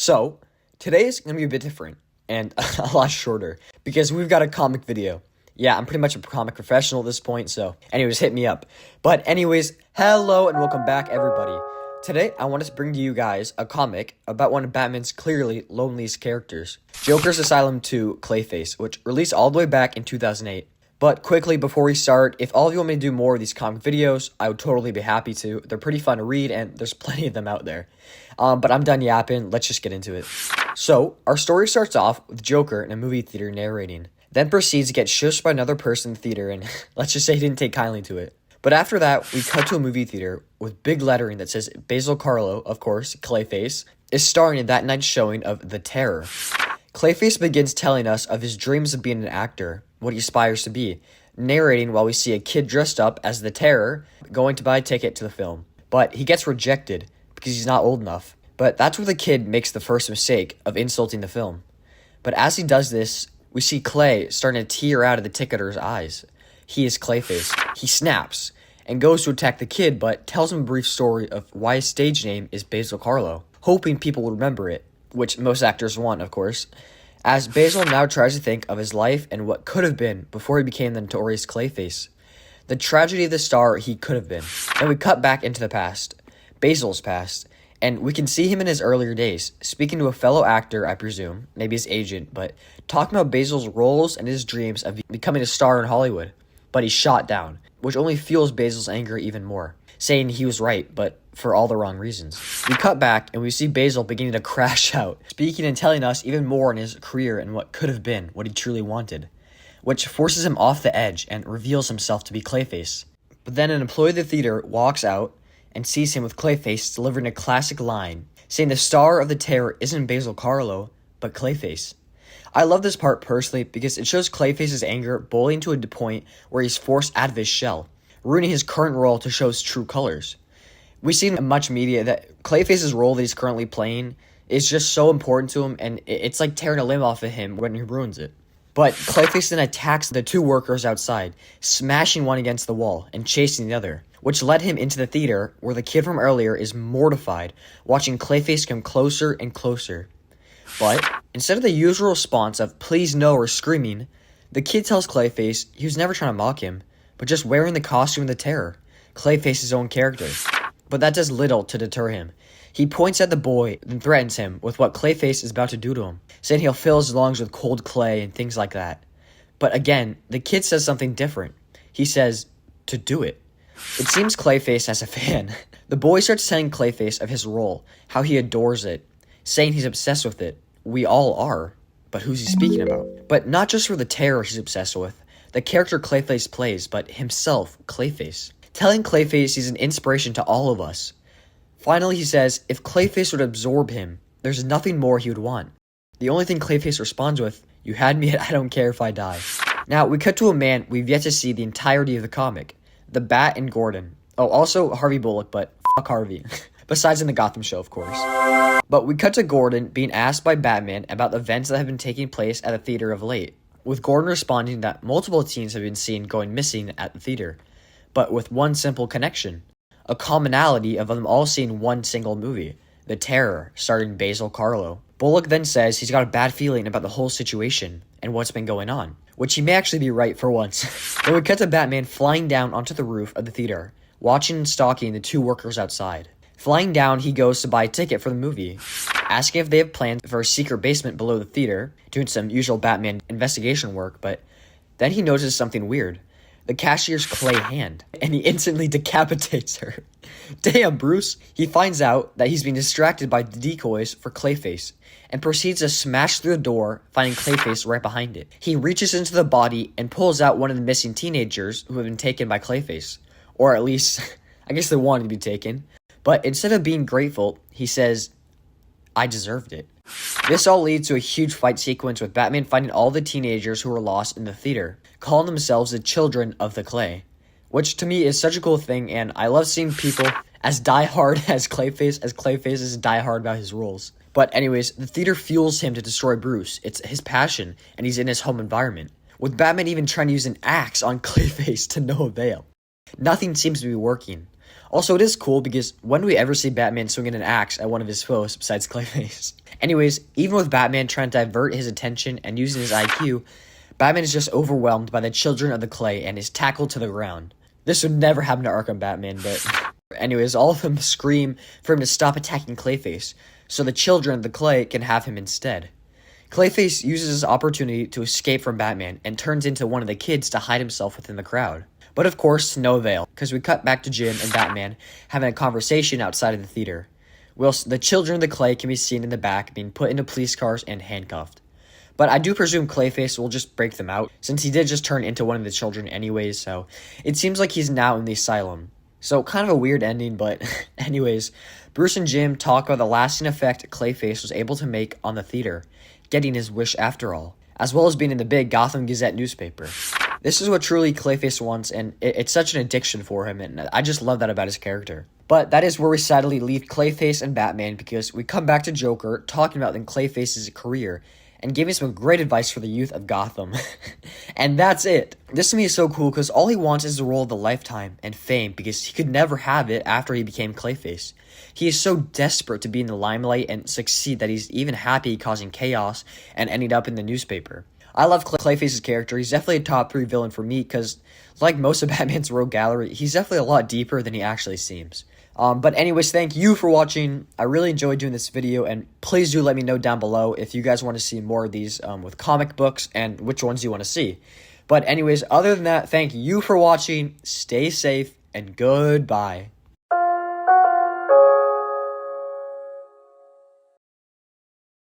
So, today is going to be a bit different and a lot shorter because we've got a comic video. Yeah, I'm pretty much a comic professional at this point, so anyways, hit me up. But anyways, hello and welcome back, everybody. Today, I wanted to bring to you guys a comic about one of Batman's clearly loneliest characters, Joker's Asylum to Clayface, which released all the way back in 2008. But quickly, before we start, if all of you want me to do more of these comic videos, I would totally be happy to. They're pretty fun to read, and there's plenty of them out there. But I'm done yapping. Let's just get into it. So, our story starts off with Joker in a movie theater narrating, then proceeds to get shushed by another person in the theater, and let's just say he didn't take kindly to it. But after that, we cut to a movie theater with big lettering that says Basil Carlo, of course, Clayface, is starring in that night's showing of The Terror. Clayface begins telling us of his dreams of being an actor, what he aspires to be, narrating while we see a kid dressed up as the Terror going to buy a ticket to the film. But he gets rejected because he's not old enough. But that's where the kid makes the first mistake of insulting the film. But as he does this, we see Clay starting to tear out of the ticketer's eyes. He is Clayface. He snaps and goes to attack the kid, but tells him a brief story of why his stage name is Basil Carlo, hoping people will remember it, which most actors want, of course, as Basil now tries to think of his life and what could have been before he became the notorious Clayface. The tragedy of the star he could have been. And we cut back into the past, Basil's past, and we can see him in his earlier days, speaking to a fellow actor, I presume, maybe his agent, but talking about Basil's roles and his dreams of becoming a star in Hollywood. But he's shot down, which only fuels Basil's anger even more, saying he was right, but for all the wrong reasons. We cut back and we see Basil beginning to crash out, speaking and telling us even more on his career and what could have been, what he truly wanted, which forces him off the edge and reveals himself to be Clayface. But then an employee of the theater walks out and sees him with Clayface delivering a classic line, saying the star of the Terror isn't Basil Carlo, but Clayface. I love this part personally because it shows Clayface's anger boiling to a point where he's forced out of his shell, ruining his current role to show his true colors. We see in much media that Clayface's role that he's currently playing is just so important to him, and it's like tearing a limb off of him when he ruins it. But Clayface then attacks the two workers outside, smashing one against the wall and chasing the other, which led him into the theater where the kid from earlier is mortified, watching Clayface come closer and closer. But instead of the usual response of please no or screaming, the kid tells Clayface he was never trying to mock him, but just wearing the costume of the Terror, Clayface's own character. But that does little to deter him. He points at the boy and threatens him with what Clayface is about to do to him, saying he'll fill his lungs with cold clay and things like that. But again, the kid says something different. He says, to do it. It seems Clayface has a fan. The boy starts telling Clayface of his role, how he adores it, saying he's obsessed with it. We all are. But who's he speaking about? But not just for the Terror he's obsessed with, the character Clayface plays, but himself, Clayface. Telling Clayface he's an inspiration to all of us. Finally, he says if Clayface would absorb him, there's nothing more he would want. The only thing Clayface responds with, you had me at I don't care if I die. Now, we cut to a man we've yet to see the entirety of the comic. The Bat and Gordon. Oh, also Harvey Bullock, but fuck Harvey. Besides in the Gotham show, of course. But we cut to Gordon being asked by Batman about the events that have been taking place at the theater of late, with Gordon responding that multiple teens have been seen going missing at the theater, but with one simple connection, a commonality of them all seeing one single movie, The Terror, starring Basil Carlo. Bullock then says he's got a bad feeling about the whole situation and what's been going on, which he may actually be right for once. Then we cut to Batman flying down onto the roof of the theater, watching and stalking the two workers outside. Flying down, he goes to buy a ticket for the movie, asking if they have planned for a secret basement below the theater, doing some usual Batman investigation work, but then he notices something weird. The cashier's clay hand, and he instantly decapitates her. Damn, Bruce! He finds out that he's being distracted by the decoys for Clayface, and proceeds to smash through the door, finding Clayface right behind it. He reaches into the body and pulls out one of the missing teenagers who have been taken by Clayface. Or at least, I guess they wanted to be taken. But instead of being grateful, he says, I deserved it. This all leads to a huge fight sequence with Batman finding all the teenagers who were lost in the theater, calling themselves the Children of the Clay. Which to me is such a cool thing, and I love seeing people as diehard as Clayface is diehard about his roles. But anyways, the theater fuels him to destroy Bruce. It's his passion, and he's in his home environment, with Batman even trying to use an axe on Clayface to no avail. Nothing seems to be working. Also, it is cool because when do we ever see Batman swinging an axe at one of his foes besides Clayface? Anyways, even with Batman trying to divert his attention and using his IQ, Batman is just overwhelmed by the children of the clay and is tackled to the ground. This would never happen to Arkham Batman, but anyways, all of them scream for him to stop attacking Clayface, so the children of the clay can have him instead. Clayface uses his opportunity to escape from Batman and turns into one of the kids to hide himself within the crowd. But of course, to no avail, because we cut back to Jim and Batman having a conversation outside of the theater, whilst the children of the clay can be seen in the back being put into police cars and handcuffed. But I do presume Clayface will just break them out, since he did just turn into one of the children anyways, so it seems like he's now in the asylum. So kind of a weird ending, but anyways, Bruce and Jim talk about the lasting effect Clayface was able to make on the theater, getting his wish after all, as well as being in the big Gotham Gazette newspaper. This is what truly Clayface wants, and it's such an addiction for him, and I just love that about his character. But that is where we sadly leave Clayface and Batman, because we come back to Joker talking about Clayface's career and giving some great advice for the youth of Gotham. And that's it. This to me is so cool because all he wants is the role of a lifetime and fame because he could never have it after he became Clayface. He is so desperate to be in the limelight and succeed that he's even happy causing chaos and ending up in the newspaper. I love Clayface's character. He's definitely a top 3 villain for me because, like most of Batman's rogue gallery, he's definitely a lot deeper than he actually seems. But anyways, thank you for watching. I really enjoyed doing this video, and please do let me know down below if you guys want to see more of these with comic books and which ones you want to see. But anyways, other than that, thank you for watching. Stay safe, and goodbye.